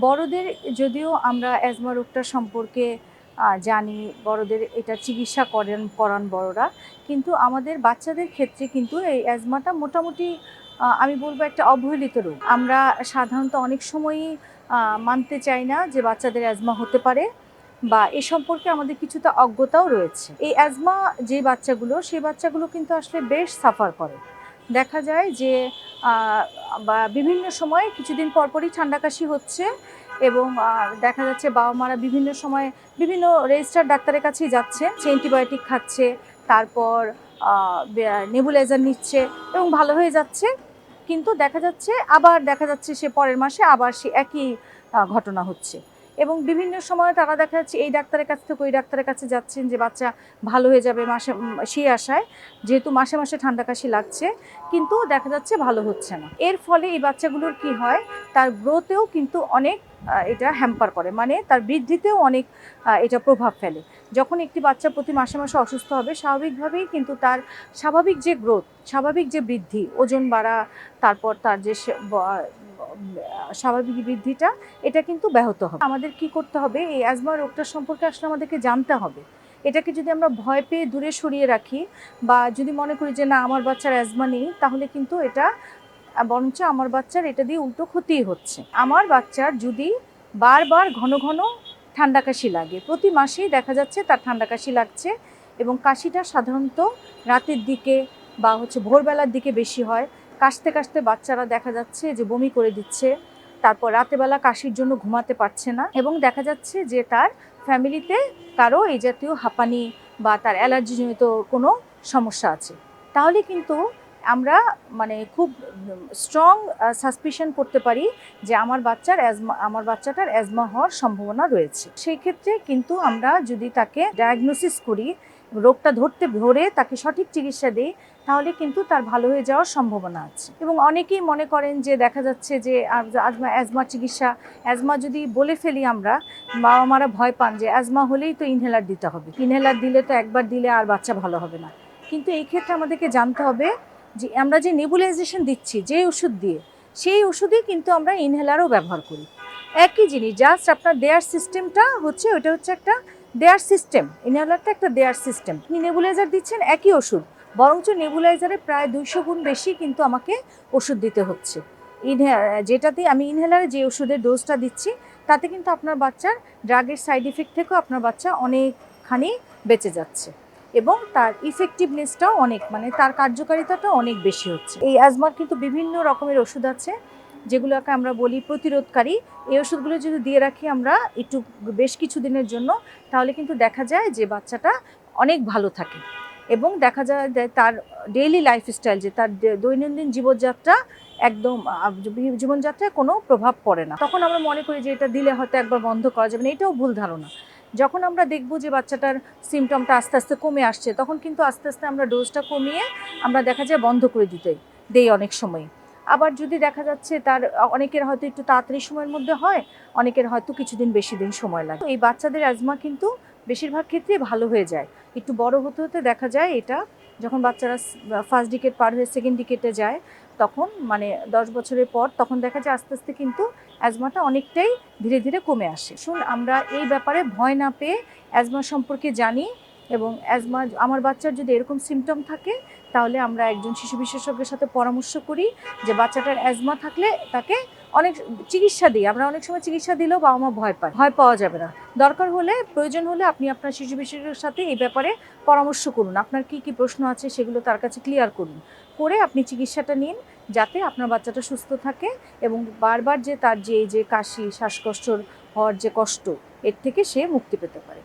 বড়দের যদিও আমরা অ্যাজমা রোগটা সম্পর্কে জানি, বড়দের এটা চিকিৎসা করান বড়রা, কিন্তু আমাদের বাচ্চাদের ক্ষেত্রে কিন্তু এই অ্যাজমাটা মোটামুটি আমি বলবো একটা অবহেলিত রোগ। আমরা সাধারণত অনেক সময়ই মানতে চাই না যে বাচ্চাদের অ্যাজমা হতে পারে, বা এ সম্পর্কে আমাদের কিছুটা অজ্ঞতাও রয়েছে। এই অ্যাজমা যে বাচ্চাগুলো, সেই বাচ্চাগুলো কিন্তু আসলে বেশ সাফার করে। দেখা যায় যে বা বিভিন্ন সময় কিছুদিন পরপরই ঠান্ডা কাশি হচ্ছে, এবং দেখা যাচ্ছে বাবা মারা বিভিন্ন সময় বিভিন্ন রেজিস্টার ডাক্তারের কাছেই যাচ্ছে, সে অ্যান্টিবায়োটিক খাচ্ছে, তারপর নেবুলাইজার নিচ্ছে এবং ভালো হয়ে যাচ্ছে। কিন্তু দেখা যাচ্ছে সে পরের মাসে আবার সে একই ঘটনা হচ্ছে, এবং বিভিন্ন সময় তারা দেখা যাচ্ছে এই ডাক্তারের কাছ থেকে ওই ডাক্তারের কাছে যাচ্ছেন যে বাচ্চা ভালো হয়ে যাবে সেই আশায়, যেহেতু মাসে মাসে ঠান্ডা কাশি লাগছে, কিন্তু দেখা যাচ্ছে ভালো হচ্ছে না। এর ফলে এই বাচ্চাগুলোর কি হয়, তার গ্রোথেও কিন্তু অনেক এটা হ্যাম্পার করে, মানে তার বৃদ্ধিতেও অনেক এটা প্রভাব ফেলে। যখন একটি বাচ্চা প্রতি মাসে মাসে অসুস্থ হবে, স্বাভাবিকভাবেই কিন্তু তার স্বাভাবিক যে গ্রোথ, স্বাভাবিক যে বৃদ্ধি, ওজন বাড়া, তারপর তার যে স্বাভাবিক বৃদ্ধিটা, এটা কিন্তু ব্যাহত হবে। আমাদের কি করতে হবে, এই অ্যাজমা রোগটা সম্পর্কে আসলে আমাদেরকে জানতে হবে। এটাকে যদি আমরা ভয় পেয়ে দূরে সরিয়ে রাখি, বা যদি মনে করি যে না আমার বাচ্চার অ্যাজমা নেই, তাহলে কিন্তু এটা বরঞ্চ আমার বাচ্চার এটা দিয়ে উল্টো ক্ষতিই হচ্ছে। আমার বাচ্চার যদি বারবার ঘন ঘন ঠান্ডা কাশি লাগে, প্রতি মাসেই দেখা যাচ্ছে তার ঠান্ডা কাশি লাগছে, এবং কাশিটা সাধারণত রাতের দিকে বা ভোরবেলার দিকে বেশি হয়। কাশতে কাশতে বাচ্চারা দেখা যাচ্ছে যে বমি করে দিচ্ছে, তারপর রাতেবেলা কাশির জন্য ঘুমাতে পারছে না, এবং দেখা যাচ্ছে যে তার ফ্যামিলিতে কারো এই জাতীয় হাঁপানি বা তার অ্যালার্জিজনিত কোনো সমস্যা আছে। তাহলে কিন্তু আমরা খুব স্ট্রং সাসপিশন করতে পারি যে আমার বাচ্চাটার অ্যাজমা হওয়ার সম্ভাবনা রয়েছে। সেই ক্ষেত্রে কিন্তু আমরা যদি তাকে ডায়াগনোসিস করি, রোগটা ধরে তাকে সঠিক চিকিৎসা দিই, তাহলে কিন্তু তার ভালো হয়ে যাওয়ার সম্ভাবনা আছে। এবং অনেকেই মনে করেন যে দেখা যাচ্ছে যে অ্যাজমা চিকিৎসা, অ্যাজমা যদি বলে ফেলি আমরা, বাবা মারা ভয় পান যে অ্যাজমা হলেই তো ইনহেলার দিতে হবে, ইনহেলার দিলে তো একবার দিলে আর বাচ্চা ভালো হবে না। কিন্তু এই ক্ষেত্রে আমাদেরকে জানতে হবে যে আমরা যে নেবুলাইজেশন দিচ্ছি যে ওষুধ দিয়ে, সেই ওষুধই কিন্তু আমরা ইনহেলারও ব্যবহার করি। একই জিনিস, জাস্ট আপনার দেয়ার সিস্টেমটা ওটা হচ্ছে একটা দেয়ার সিস্টেম, ইনহেলারটা একটা দেয়ার সিস্টেম। আপনি নেবুলাইজার দিচ্ছেন একই ওষুধ, বরঞ্চ নেবুলাইজারে প্রায় 200 গুণ বেশি কিন্তু আমাকে ওষুধ দিতে হচ্ছে। যেটাতে আমি ইনহেলারে যে ওষুধের ডোজটা দিচ্ছি, তাতে কিন্তু আপনার বাচ্চার ড্রাগের সাইড ইফেক্ট থেকেও আপনার বাচ্চা অনেকখানি বেঁচে যাচ্ছে, এবং তার ইফেক্টিভনেসটাও তার কার্যকারিতাটাও অনেক বেশি হচ্ছে। এই অ্যাজমার কিন্তু বিভিন্ন রকমের ওষুধ আছে, যেগুলোকে আমরা বলি প্রতিরোধকারী। এই ওষুধগুলো যদি দিয়ে রাখি আমরা একটু বেশ কিছু দিনের জন্য, তাহলে কিন্তু দেখা যায় যে বাচ্চাটা অনেক ভালো থাকে, এবং দেখা যায় যে তার ডেইলি লাইফস্টাইল, যে তার দৈনন্দিন জীবনযাত্রায় কোনো প্রভাব পড়ে না। তখন আমরা মনে করি যে এটা দিলে হয়তো একবার বন্ধ করা যাবে না, এটাও ভুল ধারণা। যখন আমরা দেখব যে বাচ্চাটার সিমটমটা আস্তে আস্তে কমে আসছে, তখন কিন্তু আস্তে আস্তে আমরা ডোজটা কমিয়ে আমরা দেখা যায় বন্ধ করে দেই অনেক সময়। আবার যদি দেখা যাচ্ছে তার অনেকের হয়তো একটু তাড়াতাড়ি সময়ের মধ্যে হয়, অনেকের হয়তো কিছুদিন বেশি দিন সময় লাগে। এই বাচ্চাদের অ্যাজমা কিন্তু বেশিরভাগ ক্ষেত্রে ভালো হয়ে যায়। একটু বড় হতে হতে দেখা যায় এটা, যখন বাচ্চারা ফার্স্ট ডিকেড পার হয়ে সেকেন্ড ডিকেডে যায়, তখন 10 বছরের পর, তখন দেখা যায় আস্তে আস্তে কিন্তু অ্যাজমাটা অনেকটাই ধীরে ধীরে কমে আসে। আমরা এই ব্যাপারে ভয় না পেয়ে অ্যাজমা সম্পর্কে জানি, এবং আমার বাচ্চার যদি এরকম সিমটম থাকে, তাহলে আমরা একজন শিশু বিশেষজ্ঞের সাথে পরামর্শ করি যে বাচ্চাটার অ্যাজমা থাকলে তাকে অনেক চিকিৎসা দিই। আমরা অনেক সময় চিকিৎসা দিলেও বাবা মা ভয় পাওয়া যাবে না। দরকার হলে, প্রয়োজন হলে আপনি আপনার শিশু বিশেষজ্ঞের সাথে এই ব্যাপারে পরামর্শ করুন। আপনার কি কি প্রশ্ন আছে সেগুলো তার কাছে ক্লিয়ার করে আপনি চিকিৎসাটা নিন, যাতে আপনার বাচ্চাটা সুস্থ থাকে, এবং বারবার যে তার যে কাশি, শ্বাসকষ্ট হওয়ার যে কষ্ট, এর থেকে সে মুক্তি পেতে পারে।